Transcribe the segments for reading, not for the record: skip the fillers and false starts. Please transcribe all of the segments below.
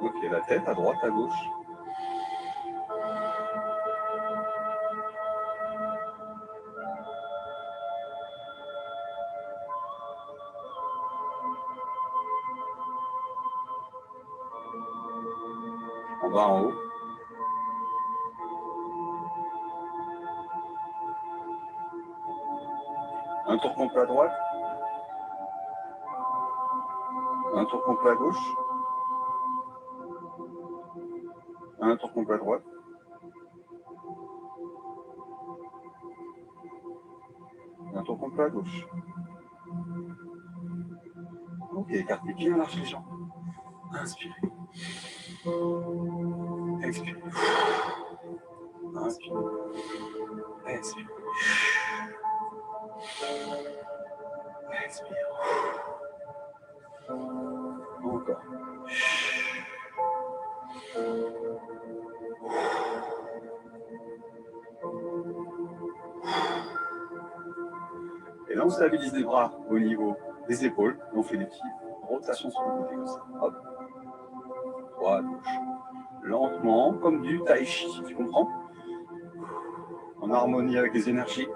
Ok, la tête à droite, à gauche. En bas, en haut. Un tour complet à droite. Un tour complet à gauche. Un tour complet à droite. Un tour complet à gauche. Ok, écartez bien large les jambes. Inspirez. Expirez. Inspirez. Expirez. Expire. Encore. Et là, on stabilise les bras au niveau des épaules. On fait des petites rotations sur le côté comme ça. Hop. Droite, gauche. Lentement, comme du tai chi, tu comprends? En harmonie avec les énergies.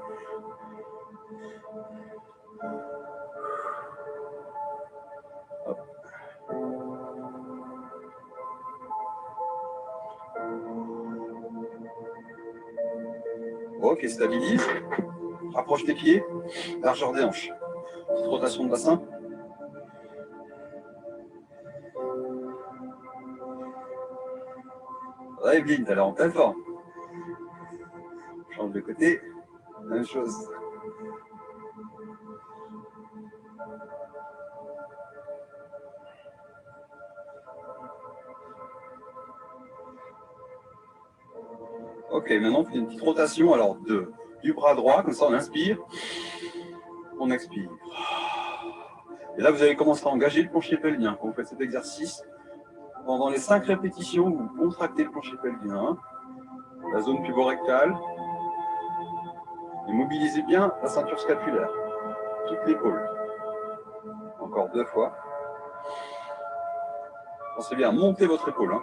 Hop. Ok, stabilise. Rapproche tes pieds. Largeur des hanches. Petite rotation de bassin. Ouais, Evelyne, t'as l'air en pleine forme. Change de côté. Même chose. Ok, maintenant on fait une petite rotation alors du bras droit, comme ça on inspire, on expire. Et là vous allez commencer à engager le plancher pelvien. Quand vous faites cet exercice, pendant les 5 répétitions, vous contractez le plancher pelvien, la zone puborectale, et mobilisez bien la ceinture scapulaire, toute l'épaule. Encore 2 fois. Pensez bien à monter votre épaule. Hein.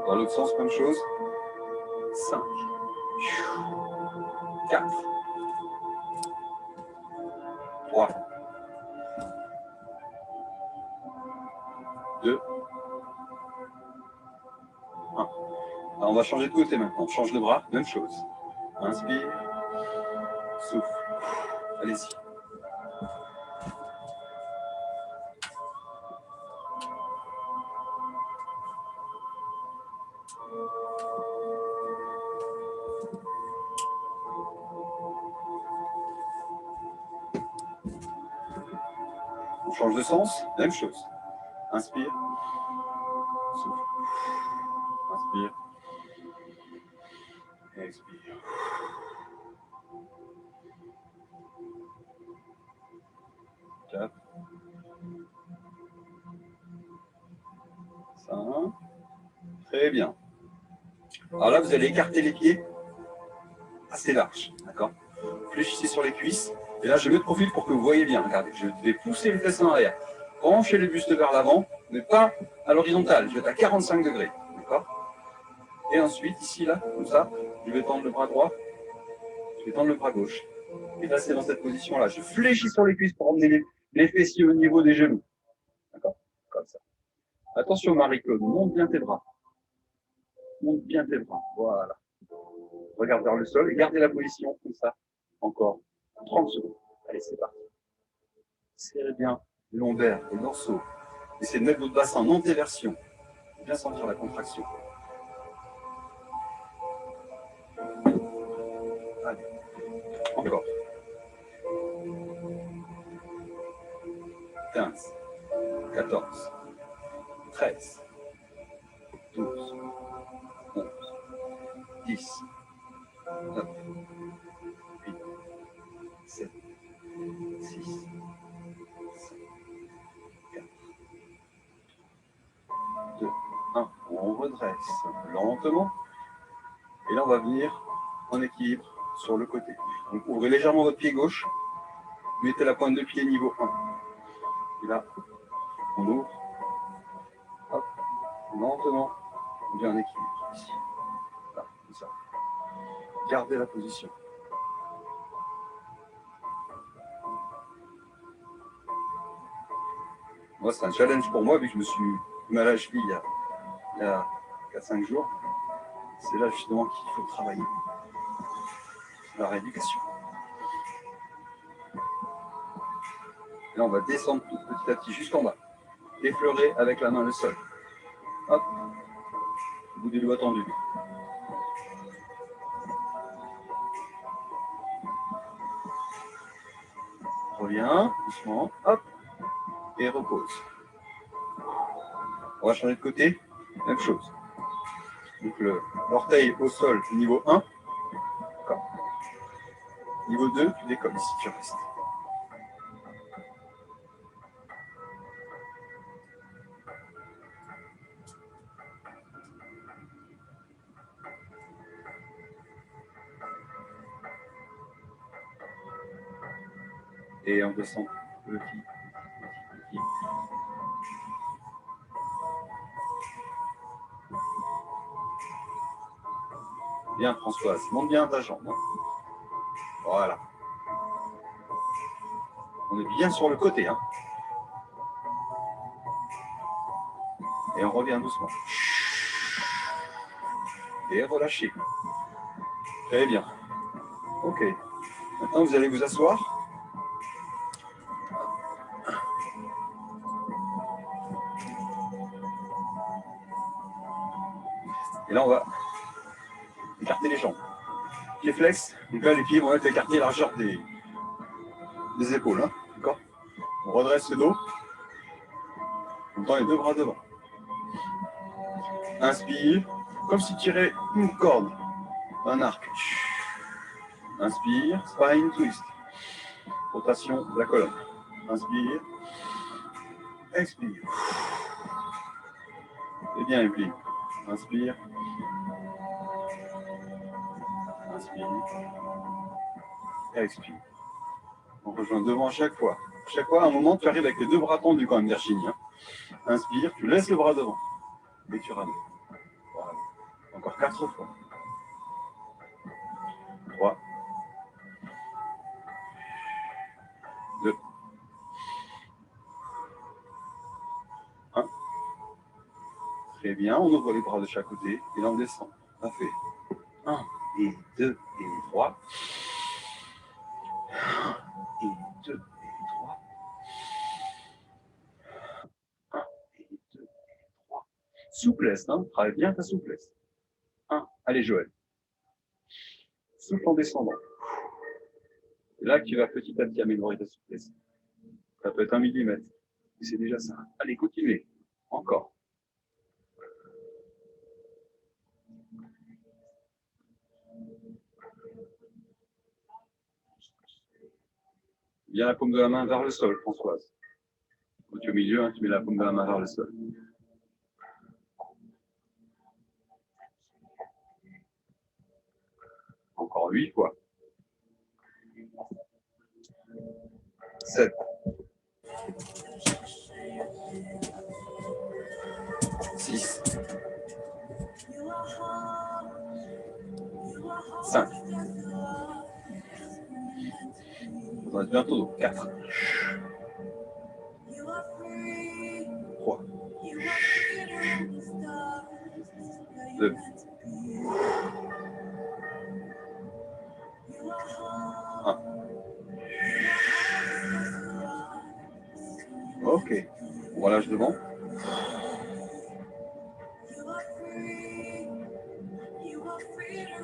Dans l'autre sens, même chose. 5, 4, 3, 2, 1. Alors, on va changer de côté maintenant. On change le bras, même chose. Inspire, souffle. Allez-y. On change de sens, même chose. Inspire, souffle. Inspire, expire. 4, 5. Très bien. Alors là, vous allez écarter les pieds assez large, d'accord? Fléchissez sur les cuisses. Et là, je mets de profil pour que vous voyez bien. Regardez, je vais pousser les fesses en arrière. Branchez le buste vers l'avant, mais pas à l'horizontale. Je vais être à 45 degrés, d'accord? Et ensuite, ici, là, comme ça, je vais tendre le bras droit, je vais tendre le bras gauche. Et là, c'est dans cette position-là. Je fléchis sur les cuisses pour emmener les fessiers au niveau des genoux. D'accord? Comme ça. Attention, Marie-Claude, monte bien tes bras. Monte bien tes bras. Voilà. Regarde vers le sol et gardez la position comme ça. Encore 30 secondes. Allez, c'est parti. Serrez bien le lombaire et le dorsaux. Essayez de mettre votre bassin en antéversion. Bien sentir la contraction. Allez. Encore. 15, 14, 13, 12, 11, 10, 9, 8, 7, 6, 5, 4, 2, 1. On redresse lentement. Et là, on va venir en équilibre sur le côté. Donc, ouvrez légèrement votre pied gauche. Mettez la pointe de pied niveau 1. Et là, On ouvre. Hop. Lentement. On vient en équilibre ici. Là, comme ça. Gardez la position. Moi, c'est un challenge pour moi, vu que je me suis mal à la cheville il y a 4-5 jours. C'est là justement qu'il faut travailler. La rééducation. Là, on va descendre petit à petit jusqu'en bas. Effleurer avec la main le sol. Hop. Le bout des doigts tendus. Reviens, doucement. Hop. Et repose. On va changer de côté. Même chose. Donc l'orteil au sol, niveau 1. D'accord. Niveau 2, tu décolles ici, tu restes. Et on descend petit. Bien Françoise, monte bien ta jambe. Voilà. On est bien sur le côté. Hein. Et on revient doucement. Et relâchez. Très bien. Ok. Maintenant, vous allez vous asseoir. Et là, on va écarter les jambes. Pieds flex. Donc là, les pieds vont être écartés largeur des épaules. Hein. D'accord. On redresse le dos. On tend les deux bras devant. Inspire. Comme si tu tirais une corde. Un arc. Inspire. Spine twist. Rotation de la colonne. Inspire. Expire. Et bien, implie. Inspire. Inspire. Expire. On rejoint devant à chaque fois. À chaque fois, à un moment, tu arrives avec les deux bras tendus quand même, Virginie. Hein. Inspire, tu laisses le bras devant. Et tu ramènes. Voilà. Encore 4 fois. 3. 2. 1. Très bien, on ouvre les bras de chaque côté. Et là, on descend. Ça fait 1 et 2 et 3. 1 et 2 et 3. 1 et 2 et 3. Souplesse, hein. Travaille bien ta souplesse. 1. Allez, Joël. Souffle en descendant. C'est là que tu vas petit à petit améliorer ta souplesse. Ça peut être 1 millimètre. Et c'est déjà ça. Allez, continuez. Encore. Bien la paume de la main vers le sol, Françoise. Quand tu es au milieu, hein, tu mets la paume de la main vers le sol. Encore 8 fois. 7. 6. 5. On va bientôt 4. 3. 2. 1. Ok. On relâche devant.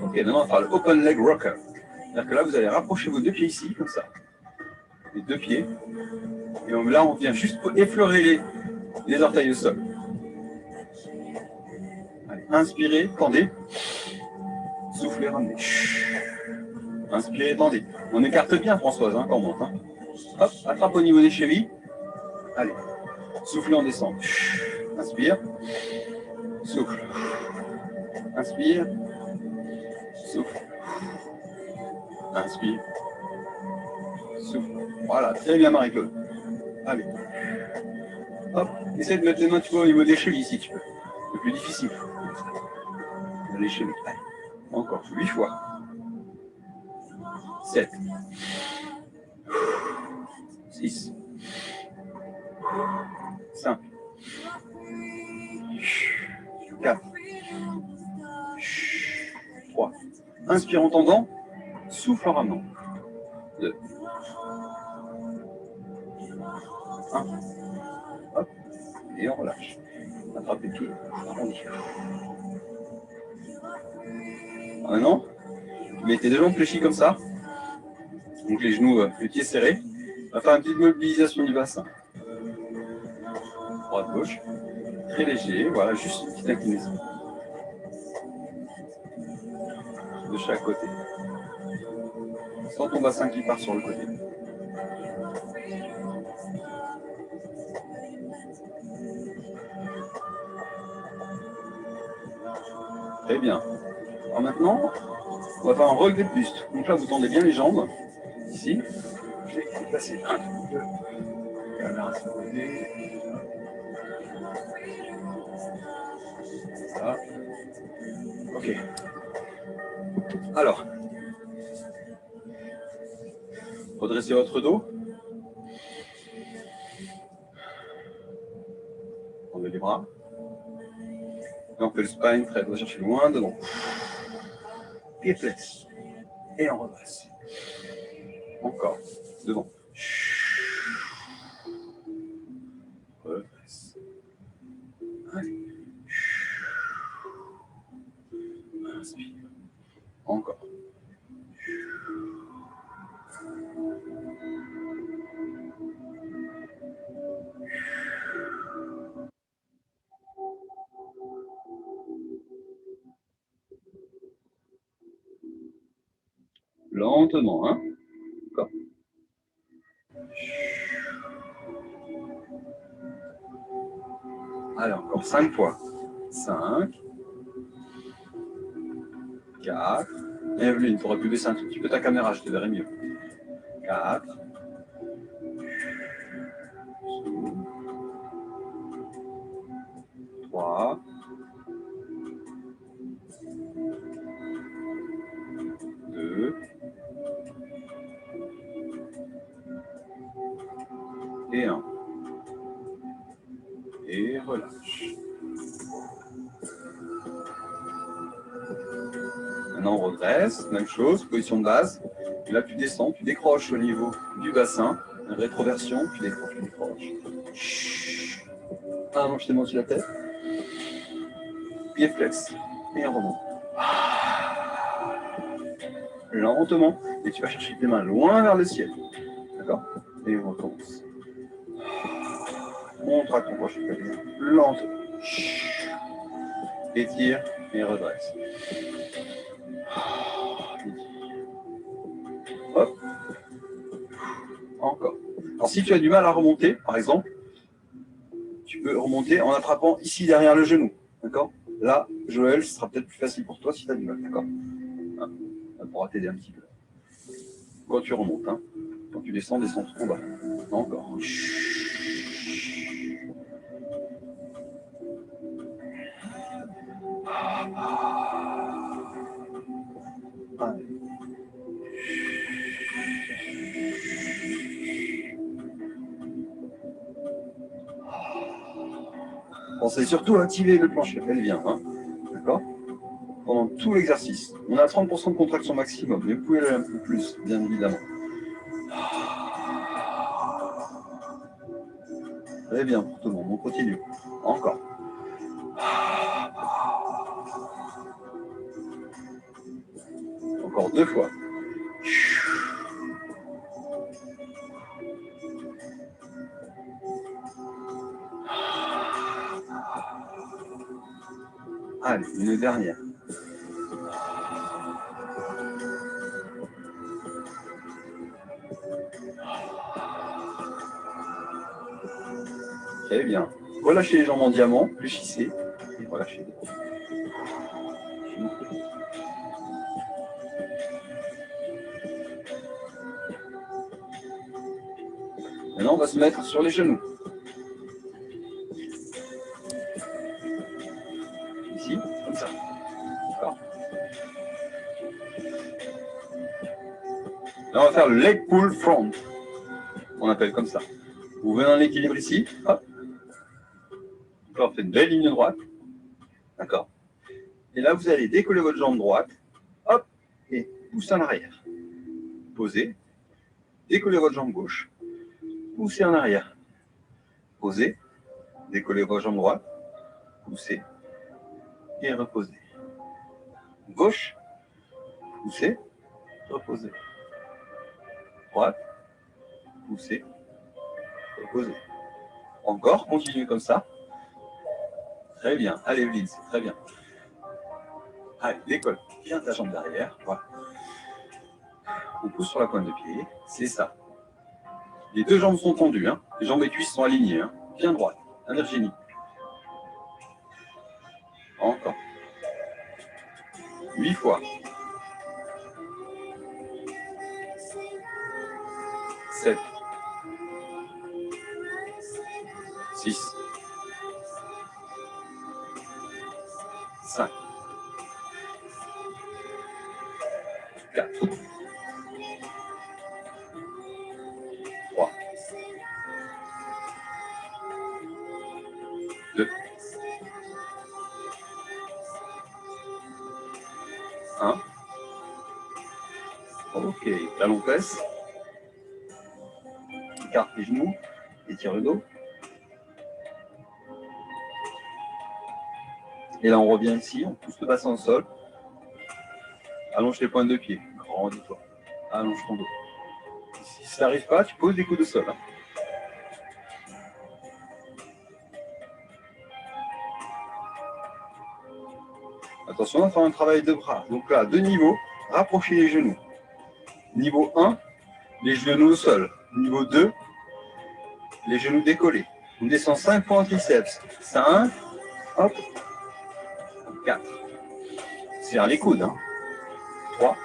Ok, maintenant on va faire le open leg rocker. C'est-à-dire que là, vous allez rapprocher vos deux pieds ici, comme ça. Les deux pieds. Et là, on vient juste effleurer les orteils au sol. Allez, inspirez, tendez. Soufflez, ramenez. Inspirez, tendez. On écarte bien, Françoise, hein, quand on monte. Hein. Hop, attrape au niveau des chevilles. Allez, soufflez, on descend. Inspire. Souffle. Inspire. Souffle. Inspire. Souffle. Voilà, très bien Marie-Claude. Allez. Hop, essaie de mettre les mains, tu vois, au niveau des chevilles si tu peux. Le plus difficile. Les chevilles. Allez. Encore 8 fois. 7. 6. 5. 4. 3. Inspire en tendant. Souffle en ramenant. 2. 1. Hop. Et on relâche. Attrape les pieds. Arrondis. Maintenant, tu mets tes deux jambes fléchies comme ça. Donc les genoux, les pieds serrés. On va faire une petite mobilisation du bassin. Droite, gauche. Très léger. Voilà, juste une petite inclinaison. De chaque côté. Sens ton bassin qui part sur le côté. Très bien. Alors maintenant, on va faire un relevé de buste. Donc là, vous tendez bien les jambes. Ici. Je vais déplacer 1, 2. Caméra sur le côté. Ça. Ok. Alors, redressez votre dos. Tendez les bras. Et on fait le spine, très, on va chercher loin devant. Pied flex. Et on redresse. Encore. Devant. Redresse. Allez. Inspire. Encore. Lentement, hein. Encore. Allez, encore 5 fois. 5. 4. Et Evelyne, tu aurais pu baisser un tout petit peu ta caméra, je te verrai mieux. 4. 3. 2. Et 1. Et relâche. Maintenant, on redresse. Même chose, position de base. Et là, tu descends, tu décroches au niveau du bassin. Une rétroversion, tu décroches, tu décroches. Allonge tes mains sur la tête. Pied flex. Et on remonte. Lentement. Et tu vas chercher tes mains loin vers le ciel. D'accord? Et on recommence. Contracte ton crochet pelvien. Lentement. Étire et redresse. Hop. Encore. Alors si tu as du mal à remonter, par exemple, tu peux remonter en attrapant ici derrière le genou. D'accord? Là, Joël, ce sera peut-être plus facile pour toi si tu as du mal. D'accord? Ça pourra t'aider un petit peu. Quand tu remontes, hein. Quand tu descends, descends en bas. Encore. Allez. Pensez surtout à activer le plancher pelvien. Hein. D'accord? Pendant tout l'exercice. On a 30% de contraction maximum, mais vous pouvez aller un peu plus, bien évidemment. Très bien pour tout le monde. On continue. Encore. Encore 2 fois. Allez, une dernière. Très bien. Relâchez les jambes en diamant, fléchissez et relâchez. Maintenant, on va se mettre sur les genoux. Là, on va faire le leg pull front. On appelle comme ça. Vous venez en équilibre ici. Hop. Là, on fait une belle ligne droite. D'accord. Et là, vous allez décoller votre jambe droite. Hop. Et pousser en arrière. Posez. Décollez votre jambe gauche. Poussez en arrière. Posez. Décollez votre jambe droite. Poussez. Et reposez. Gauche. Poussez. Reposez. Droite. Poussez. Reposez. Encore. Continuez comme ça. Très bien. Allez, Evelyne, c'est très bien. Allez, décolle bien ta jambe derrière. Voilà. On pousse sur la pointe de pied. C'est ça. Les deux jambes sont tendues. Hein. Les jambes et cuisses sont alignées. Hein. Bien droite. Un Virginie. Encore. 8 fois. 7. 6. 5. 4. 3. 2. 1. Ok, talon presse. Écarte les genoux, étire le dos. Et là, on revient ici, on pousse le bassin au sol. Allonge les pointes de pied, grandis-toi. Allonge ton dos. Si ça n'arrive pas, tu poses des coudes au sol. Hein. Attention, on va faire un travail de bras. Donc là, deux niveaux, rapprochez les genoux. Niveau 1, les genoux au sol. Niveau 2, les genoux décollés. On descend 5 points en triceps. 5, hop, 4. Serre les coudes. Hein. 3.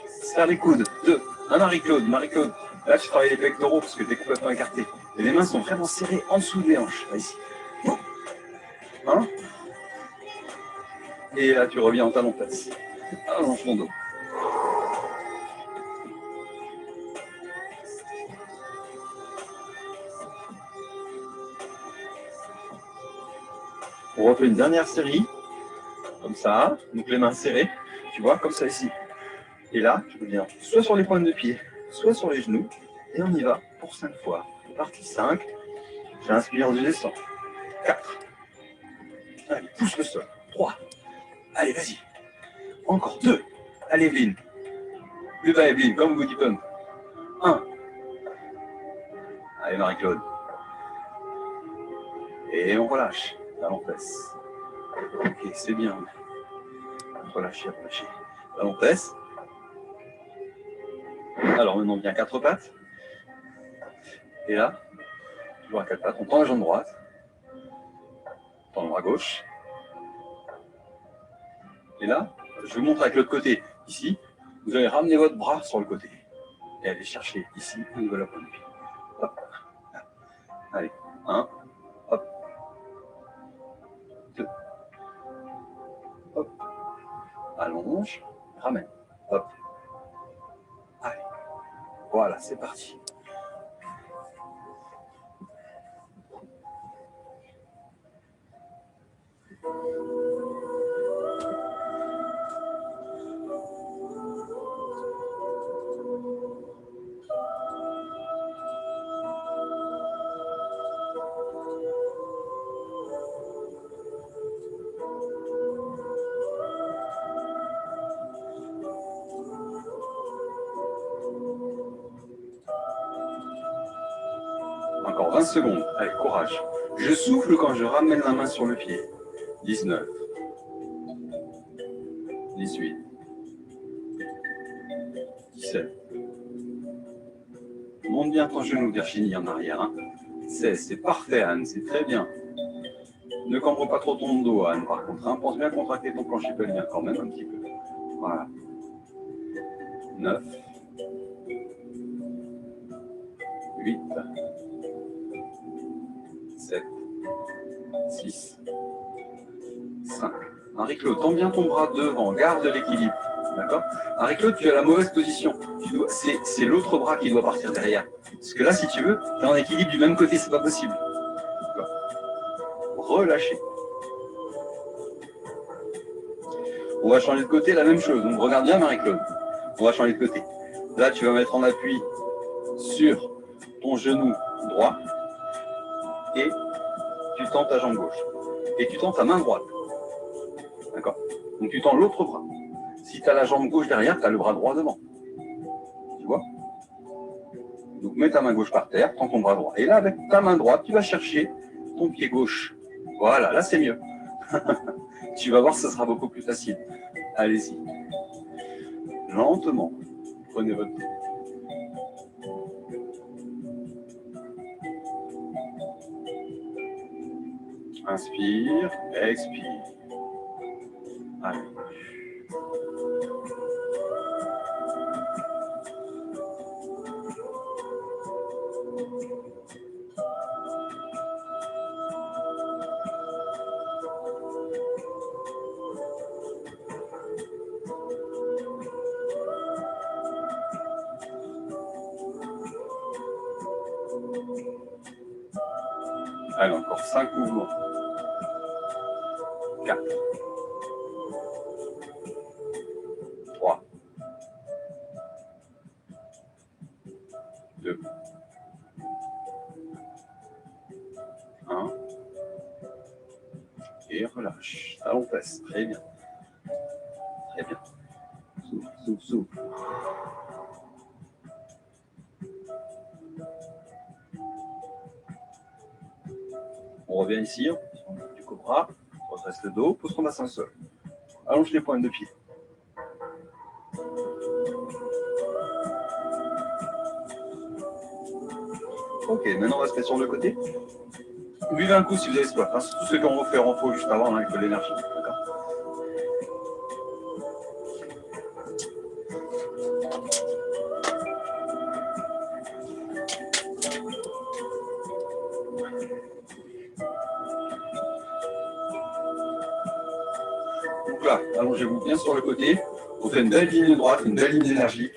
Serre les coudes. 2. Un Marie-Claude. Marie-Claude, là tu travailles les pectoraux parce que tu es complètement écarté. Et les mains sont vraiment serrées en dessous des hanches. Là, ici. 1. Et là tu reviens en talon presse. Allonge ton dos. On refait une dernière série, comme ça, donc les mains serrées, tu vois, comme ça ici. Et là, tu reviens soit sur les pointes de pied, soit sur les genoux, et on y va pour 5 fois. Partie 5, j'inspire, je descends. 4, allez, pousse le sol. 3, allez, vas-y. Encore 2, allez, Evelyne. Plus bas, Evelyne, comme Woody Pump. 1, allez, Marie-Claude. Et on relâche, talon presse. Ok, c'est bien. Relâchez, relâchez. Talon presse. Alors maintenant, on vient 4 pattes. Et là, toujours à 4 pattes, on tend la jambe droite. On tend le bras gauche. Et là, je vous montre avec l'autre côté. Ici, vous allez ramener votre bras sur le côté. Et aller chercher ici, au niveau de la pointe de pied. Hop. Allez, 1, hop. 2. Hop. Allonge, ramène. Hop. Allez. Voilà, c'est parti. Encore 20 secondes. Allez, courage. Je souffle quand je ramène la main sur le pied. 19. 18. 17. Monte bien ton genou, Virginie, en arrière. Hein. 16. C'est parfait, Anne. C'est très bien. Ne cambre pas trop ton dos, Anne, par contre. Hein. Pense bien à contracter ton plancher pelvien quand même un petit peu. Voilà. 9. 8. 7. 6. 5. Marie-Claude, tends bien ton bras devant. Garde l'équilibre. D'accord? Marie-Claude, tu as la mauvaise position. C'est l'autre bras qui doit partir derrière. Parce que là, si tu veux, tu es en équilibre du même côté, c'est pas possible. Relâchez. On va changer de côté, la même chose. Donc regarde bien Marie-Claude. On va changer de côté. Là, tu vas mettre en appui sur ton genou droit et tu tends ta jambe gauche. Et tu tends ta main droite. D'accord? Donc tu tends l'autre bras. Si tu as la jambe gauche derrière, tu as le bras droit devant. Tu vois? Donc mets ta main gauche par terre, prends ton bras droit. Et là, avec ta main droite, tu vas chercher ton pied gauche. Voilà, là c'est mieux. Tu vas voir, ce sera beaucoup plus facile. Allez-y. Lentement. Prenez votre temps. Inspire, expire. Allez. Allez, encore 5 mouvements. 4. 3. 2. 1. Et relâche. Allons, presse. Très bien. Très bien. Souffle, souffle, souffle. On revient ici, du cobra, on redresse le dos, pose ton bassin au sol. Allonge les pointes de pied. Ok, maintenant on va se mettre sur le côté. Buvez un coup si vous avez soif. Hein. C'est tout ce qu'on va faire en pot juste avant avec de l'énergie. D'accord. Donc là, allongez-vous bien sur le côté. On fait une belle ligne droite, une belle ligne d'énergie.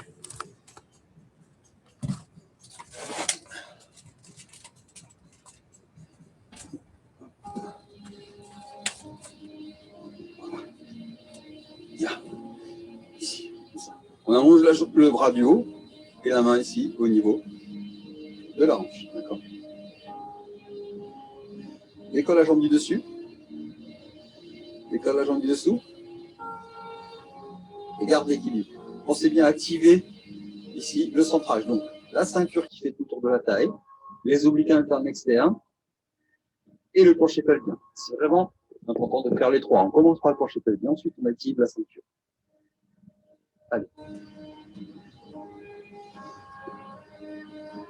Ici. On allonge le bras du haut et la main ici, au niveau de la hanche. D'accord. Décolle la jambe du dessus. Décolle la jambe du dessous. Et garde l'équilibre. Pensez bien à activer ici le centrage. Donc la ceinture qui fait tout autour de la taille, les obliques internes externes et le plancher pelvien. C'est vraiment important de faire les trois. On commence par le plancher pelvien, ensuite on active la ceinture. Allez.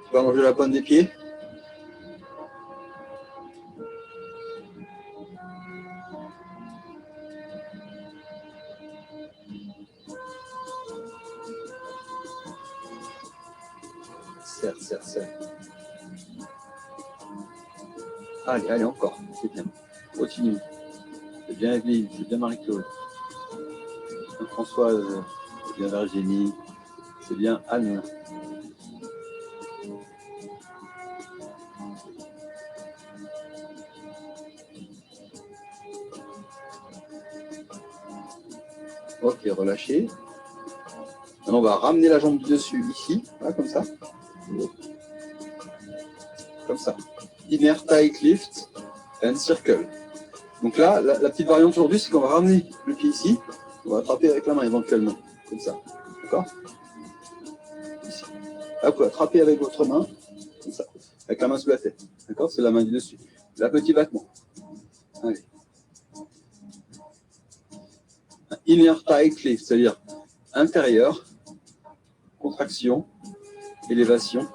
Tu vas allonger la pointe des pieds. Serre, serre, serre. Allez, allez, encore. C'est bien. Continue. C'est bien Evelyne, c'est bien Marie-Claude. C'est bien Françoise, c'est bien Virginie, c'est bien Anne. Ok, relâchez. Maintenant, on va ramener la jambe du dessus ici, là, comme ça. Comme ça. Inner tight lift and circle. Donc là, la petite variante aujourd'hui, c'est qu'on va ramener le pied ici. On va attraper avec la main éventuellement. Comme ça. D'accord? Ici. Là, vous pouvez attraper avec votre main. Comme ça. Avec la main sous la tête. D'accord? C'est la main du dessus. La petit battement. Allez. Inner tight lift, c'est-à-dire intérieur, contraction, élévation.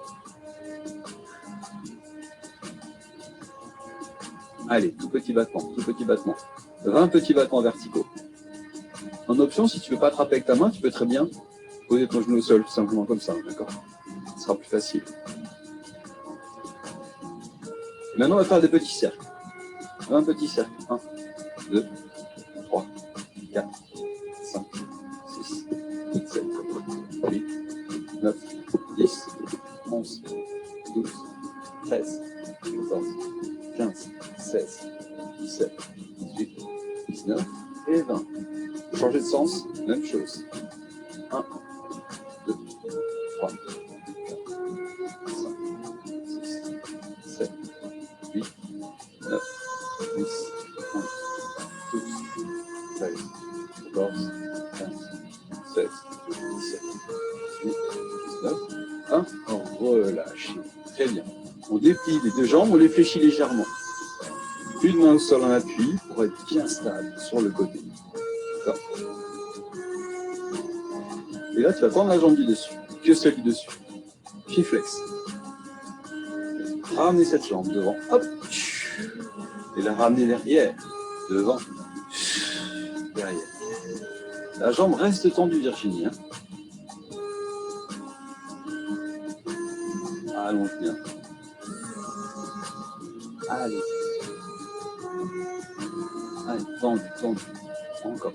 Allez, tout petit battement, tout petit battement. 20 petits battements verticaux. En option, si tu ne veux pas attraper avec ta main, tu peux très bien poser ton genou au sol, tout simplement comme ça, d'accord? Ce sera plus facile. Et maintenant, on va faire des petits cercles. 20 petits cercles. 1, 2, 3, 4, 5, 6, 13, 14, 15, 16, 17, 18, 19 et 20. Changer de sens, même chose. 1, 2, 3, 4, 5, 6, 7, 8, 9, 10, 11, 12, 13, 14, 15, 16, 17, 18, 19, 1. Relâchez. Très bien. On déplie les deux jambes, on les fléchit légèrement. Une main au sol en appui pour être bien stable sur le côté. D'accord. Et là, tu vas tendre la jambe du dessus, que celle du dessus. Pied flex. Ramenez cette jambe devant. Hop. Et la ramener derrière. Devant. Derrière. La jambe reste tendue, Virginie. Hein. Allonge bien. Allez. Allez, tendu, tendu. Encore.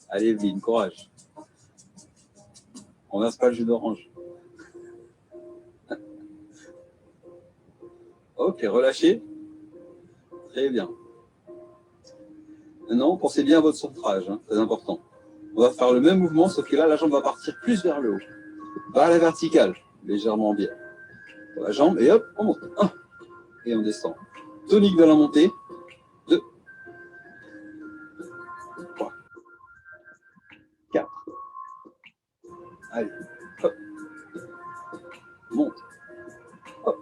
Allez, Evelyne, courage. On verse pas le jus d'orange. Ok, relâchez. Très bien. Maintenant, pensez bien à votre centrage, hein, très important. On va faire le même mouvement, sauf que là, la jambe va partir plus vers le haut. Vers la verticale, légèrement bien. La jambe, et hop, on monte. 1, et on descend. Tonique de la montée. 2, 3, 4. Allez, hop. Monte. Hop.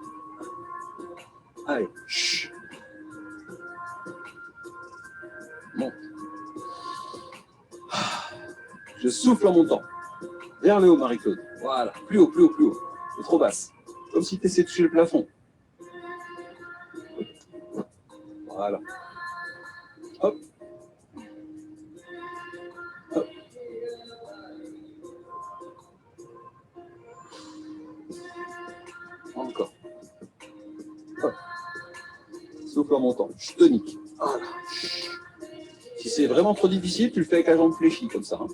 Allez. Chut. Monte. Je souffle en montant. Vers le haut, Marie-Claude. Voilà. Plus haut, plus haut, plus haut. C'est trop basse. Comme si tu essayais de toucher le plafond. Voilà. Hop. Hop. Encore. Hop. Souffle en montant. Je tonique. Voilà. Si c'est vraiment trop difficile, tu le fais avec la jambe fléchie, comme ça. Hein.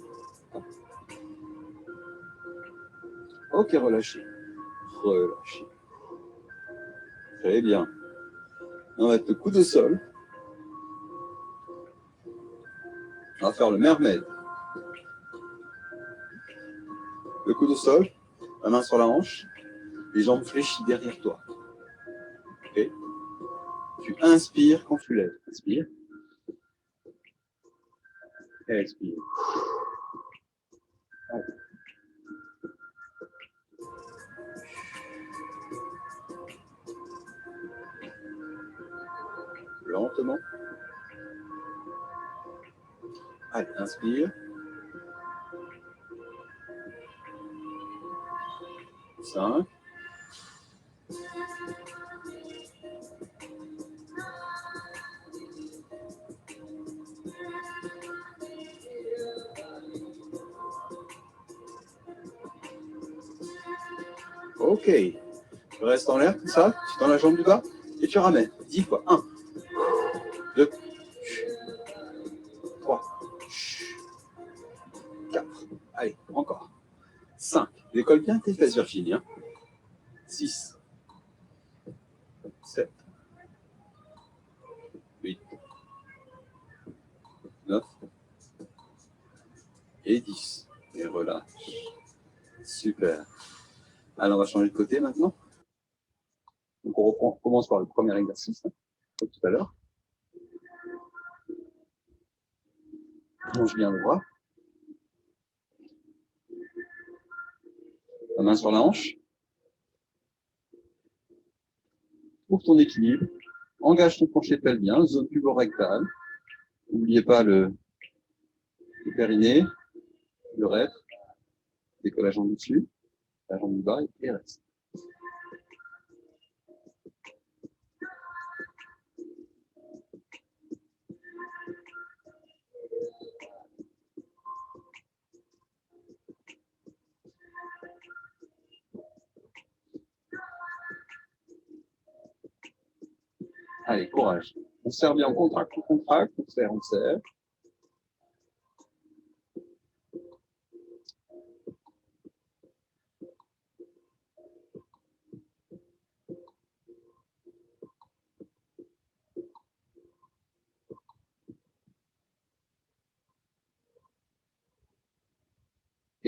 Ok, relâchez. Relâchez. Très bien. On va mettre le coude au sol. On va faire le mermaid. Le coude au sol, la main sur la hanche, les jambes fléchies derrière toi. Okay. Tu inspires quand tu lèves. Inspire. Et expire. Allez. Lentement. Allez, inspire. 5. Ok. Tu restes en l'air, comme ça. Tu tends la jambe du bas et tu ramènes. 10 fois. 1, 2, 3, 4. Allez, encore. 5. Décolle bien tes fesses, Virginie. 6, 7, 8, 9 et 10. Et relâche. Super. Alors, on va changer de côté maintenant. Donc, on commence par le premier exercice, comme tout à l'heure. Mange bien le bras. La main sur la hanche. Trouve ton équilibre. Engage ton plancher pelvien, zone pubo-rectale. N'oubliez pas le périnée, le rep. Décolle la jambe du dessus, la jambe du bas et reste. Allez, courage. On serre bien, on contracte, on serre, on serre.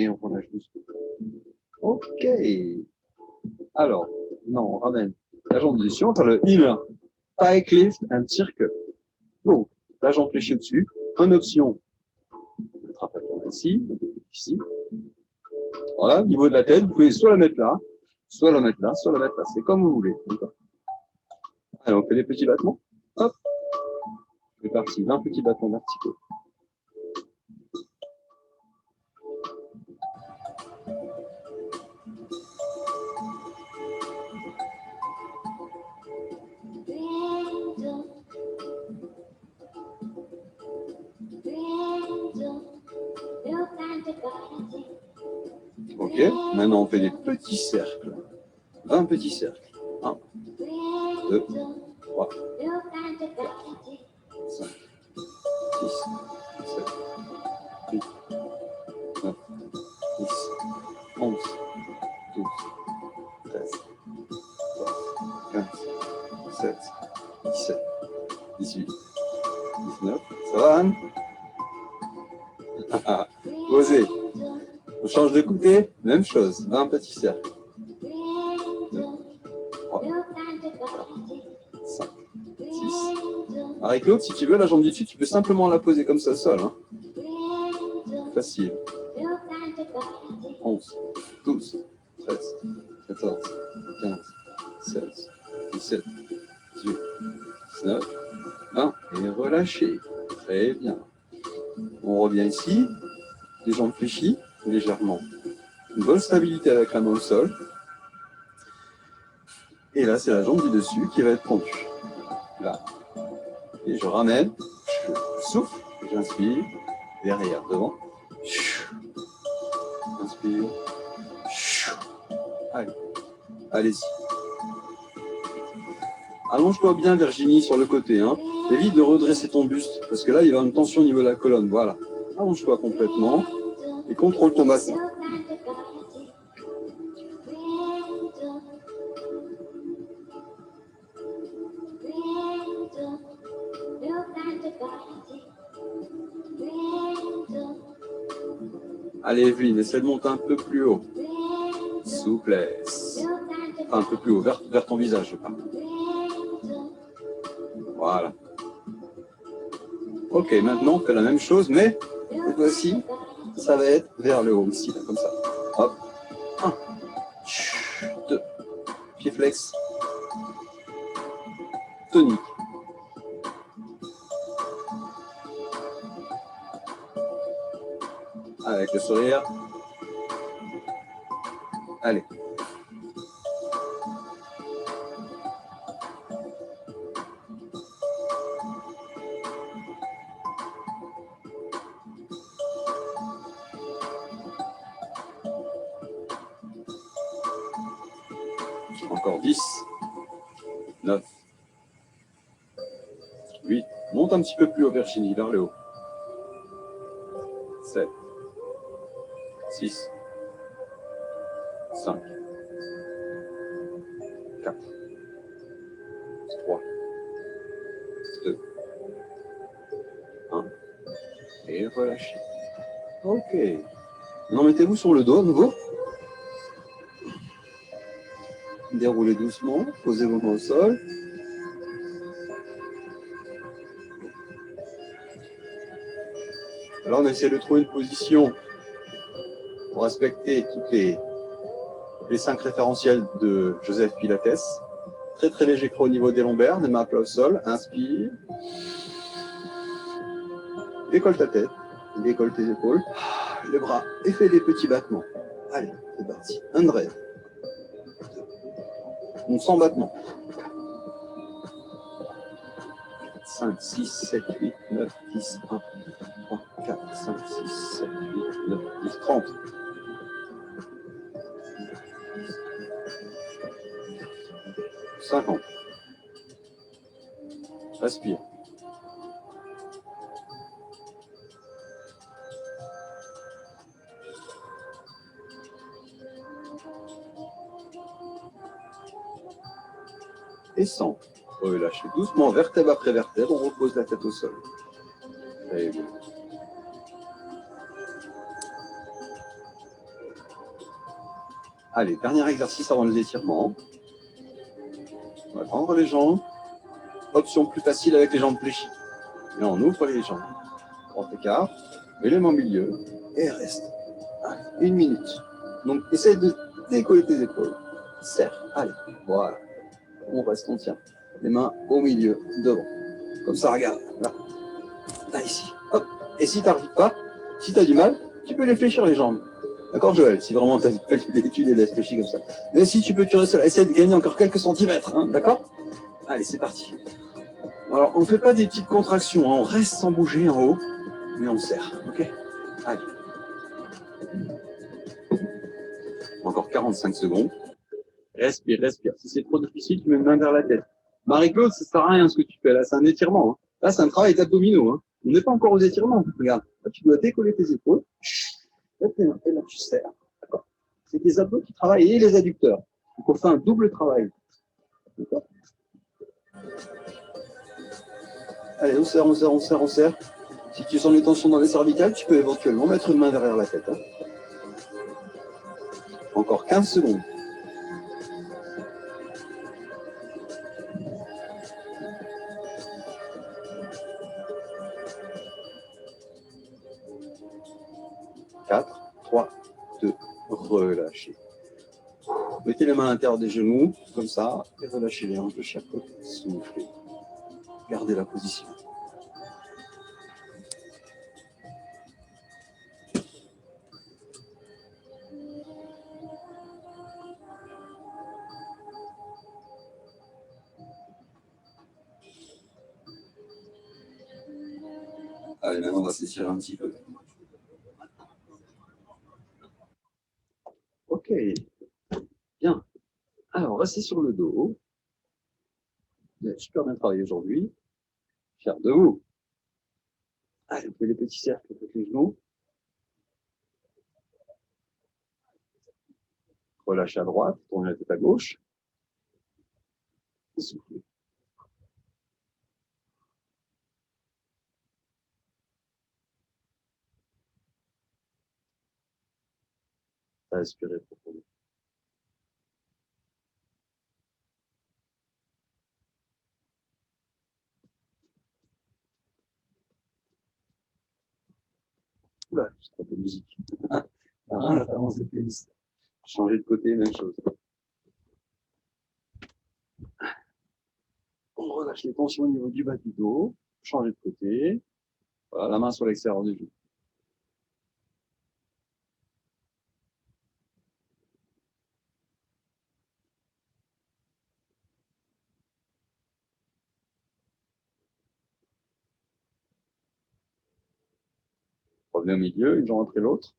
Et on relâche doucement. Ok. Alors, non, on ramène la jambe dessus, on va faire le heel, pike lift and circle. Donc, la jambe fléchie au-dessus. En option, mettre un papillon ici, ici. Voilà, au niveau de la tête, vous pouvez soit la mettre là, soit la mettre là, soit la mettre là. C'est comme vous voulez. Allez, on fait des petits battements. Hop. C'est parti, 20 petits battements verticaux. Ok, maintenant on fait des petits cercles. 20 petits cercles. 1, 2, 3, 4, 5, 6, 7, 8, 9, 10, 11, 12, 13, 14, 15, 17, 17, 18, 19. Ça va, Anne? Posez. On change de côté, même chose. 20 petits cercles. 2, 3, 4, 5, 6. Avec l'autre, si tu veux, la jambe du dessus, tu peux simplement la poser comme ça au sol. Hein. Facile. 11, 12, 13, 14, 15, 16, 17, 18, 19, 20. Et relâchez. Très bien. On revient ici. Les jambes fléchies, légèrement. Une bonne stabilité avec la main au sol. Et là, c'est la jambe du dessus qui va être tendue. Là. Et je ramène, je souffle, j'inspire, derrière, devant. Inspire. Allez, allez-y. Allonge-toi bien, Virginie, sur le côté. Hein. Évite de redresser ton buste, parce que là, il y a une tension au niveau de la colonne. Voilà. Allonge-toi complètement et contrôle ton bassin. Allez, Evelyne, essaie de monter un peu plus haut. Souplesse. Enfin, un peu plus haut, vers ton visage, je parle. Voilà. Ok, maintenant, on fait la même chose, mais cette fois-ci, ça va être vers le haut, ici, là, comme ça. Hop. 1, 2, pied flex. Tonique. Avec le sourire. Allez. Encore 10, 9, 8. Monte un petit peu plus haut, Virginie, vers le haut. 7, 6, 5, 4, 3, 2, 1. Et relâchez. Ok. Maintenant, mettez-vous sur le dos à nouveau. Déroulez doucement. Posez vos mains au sol. Alors, on essaie de trouver une position pour respecter toutes les 5 référentiels de Joseph Pilates. Très très léger creux au niveau des lombaires, des mains à plat au sol. Inspire. Décolle ta tête. Décolle tes épaules. Les bras. Et fais des petits battements. Allez, c'est parti. Un drive. On sent battement. 5, 6, 7, 8, 9, 10, 1, 3, 4, 5, 6, 7, 8, 9, 10, 30. 50. Respire. Et 100. Relâchez doucement, vertèbre après vertèbre, on repose la tête au sol. Très bien. Allez, dernier exercice avant les étirements. On va tendre les jambes. Option plus facile avec les jambes fléchies. Là, on ouvre les jambes. Grand écart. Mets les mains au milieu. Et reste. Allez, 1 minute. Donc, essaye de décoller tes épaules. Serre. Allez, voilà. On reste, on tient. Les mains au milieu, devant. Comme ça, regarde. Là. Là, ici. Hop. Et si tu n'arrives pas, si tu as du mal, tu peux les fléchir les jambes. D'accord, Joël? Si vraiment tu les laisses fléchir comme ça. Mais si tu peux, tu restes là. Essaye de gagner encore quelques centimètres. Hein, d'accord? Allez, c'est parti. Alors, on ne fait pas des petites contractions. Hein, on reste sans bouger en haut, mais on serre. Ok? Allez. Encore 45 secondes. Respire, respire. Si c'est trop difficile, tu mets une main vers la tête. Marie-Claude, ça sert à rien ce que tu fais là. C'est un étirement. Hein. Là, c'est un travail d'abdominaux. Hein. On n'est pas encore aux étirements. Regarde. Là, tu dois décoller tes épaules. Là, et là, tu serres. D'accord. C'est tes abdos qui travaillent et les adducteurs. Donc, on fait un double travail. D'accord. Allez, on serre, on serre, on serre, on serre. Si tu sens les tensions dans les cervicales, tu peux éventuellement mettre une main derrière la tête. Hein. Encore 15 secondes. « 4, 3, 2, relâchez. Mettez les mains à l'intérieur des genoux, comme ça, et relâchez les hanches de chaque côté. Soufflez. Gardez la position. Allez, maintenant on va s'étirer un petit peu. Ok, bien. Alors, restez sur le dos. Vous avez super bien travaillé aujourd'hui. Fier de vous. Allez, on fait les petits cercles avec les genoux. Relâchez à droite, tournez la tête à gauche. Et soufflez. Respirez profondément. Oula, j'ai trop de musique. Ah, vraiment, cette playlist. Changer de côté, même chose. On relâche les tensions au niveau du bas du dos. Changer de côté. Voilà, la main sur l'extérieur du genou. Revenez au milieu, une jambe après l'autre.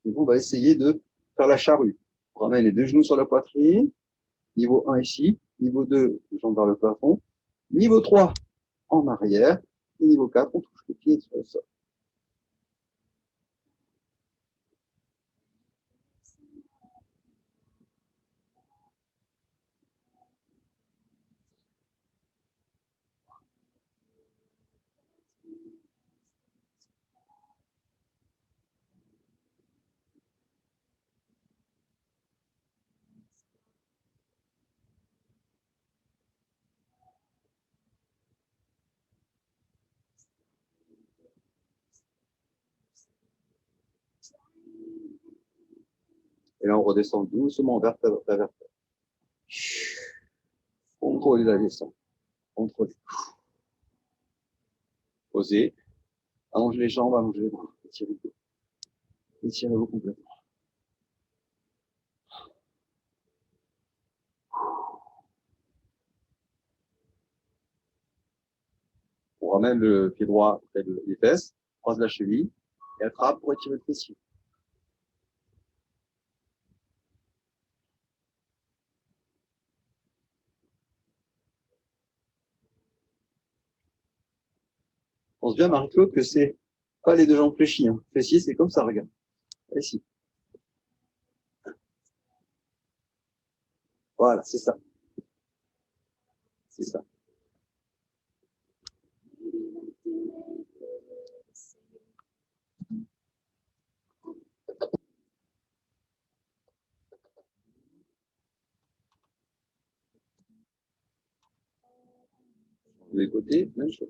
Et on va essayer de faire la charrue. On ramène les deux genoux sur la poitrine. Niveau 1 ici. Niveau 2, jambes vers le plafond. Niveau 3, en arrière. Et niveau 4, on touche les pieds sur le sol. Et là, on redescend doucement vers la vertèbre. Contrôlez la descente. Contrôlez. Posez. Allongez les jambes, allongez les bras. Étirez-vous. Étirez-vous complètement. On ramène le pied droit près des fesses, croise la cheville et attrape pour étirer le fessier. Pense bien, Marie-Claude, que c'est pas les deux jambes fléchies. Hein. Fessier, c'est comme ça, regarde. Ici. Voilà, c'est ça. C'est ça. De les côtés, même chose.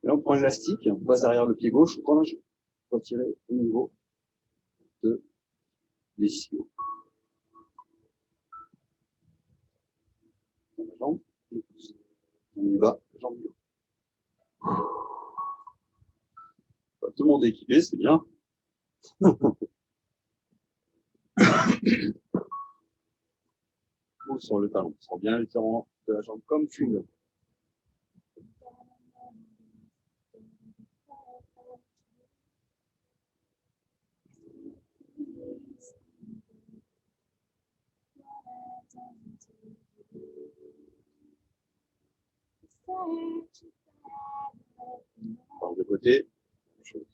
Et là, on prend l'élastique, on passe derrière le pied gauche, on va retirer au niveau de l'ischio. La jambe, on y va, jambe du haut. Tout le monde est équipé, c'est bien. Ou sur le talon, on sent bien l'étirement de la jambe comme tu veux. Par de côté, chose.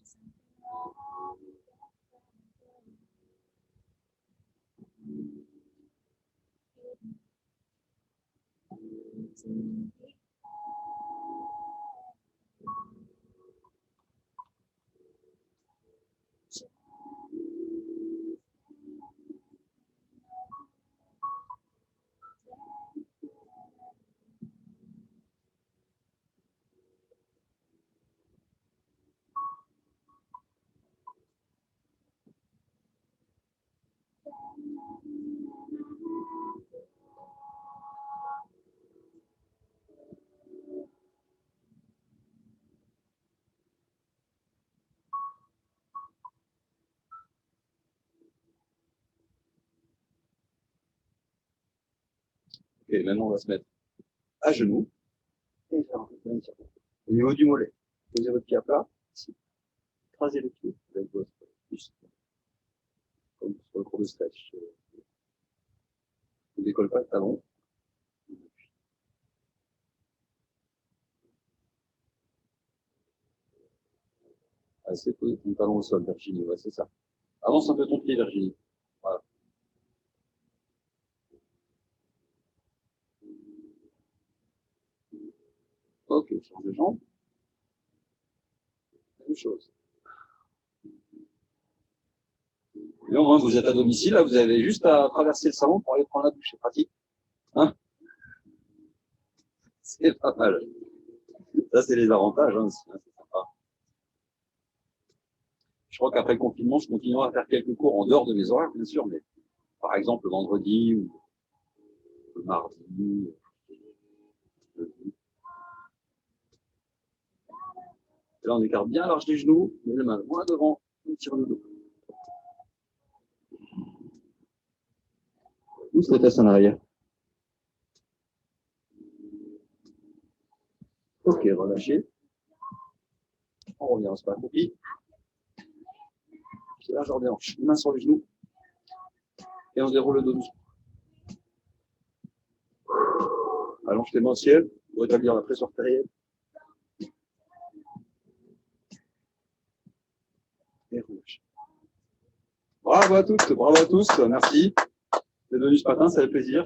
Ok, maintenant on va se mettre à genoux et faire un peu au niveau du mollet. Posez votre pied à plat, ici. Écrasez le pied avec votre buste. Comme sur le cours de stretch. Ne décolle pas le talon. Assez poser ton talon au sol, Virginie, ouais, c'est ça. Avance un peu ton pied, Virginie. Voilà. Ok, change de jambe. Même chose. Et au moins, vous êtes à domicile, là, vous avez juste à traverser le salon pour aller prendre la douche, c'est pratique. Hein? C'est pas mal. Ça, c'est les avantages, hein, c'est sympa. Je crois qu'après le confinement, je continuerai à faire quelques cours en dehors de mes horaires, bien sûr, mais par exemple le vendredi ou le mardi. Et là, on écarte bien large les genoux, met les mains loin devant, on tire le dos. Pousse les fesses en arrière. Ok, relâchez. On revient, on se met accroupi. Puis là, je reviens, les mains sur les genoux. Et on déroule le dos doucement. Allonge tes mains au ciel pour établir la pression artérielle. Et relâche. Bravo à tous, merci. D'être venus ce matin, ça fait plaisir.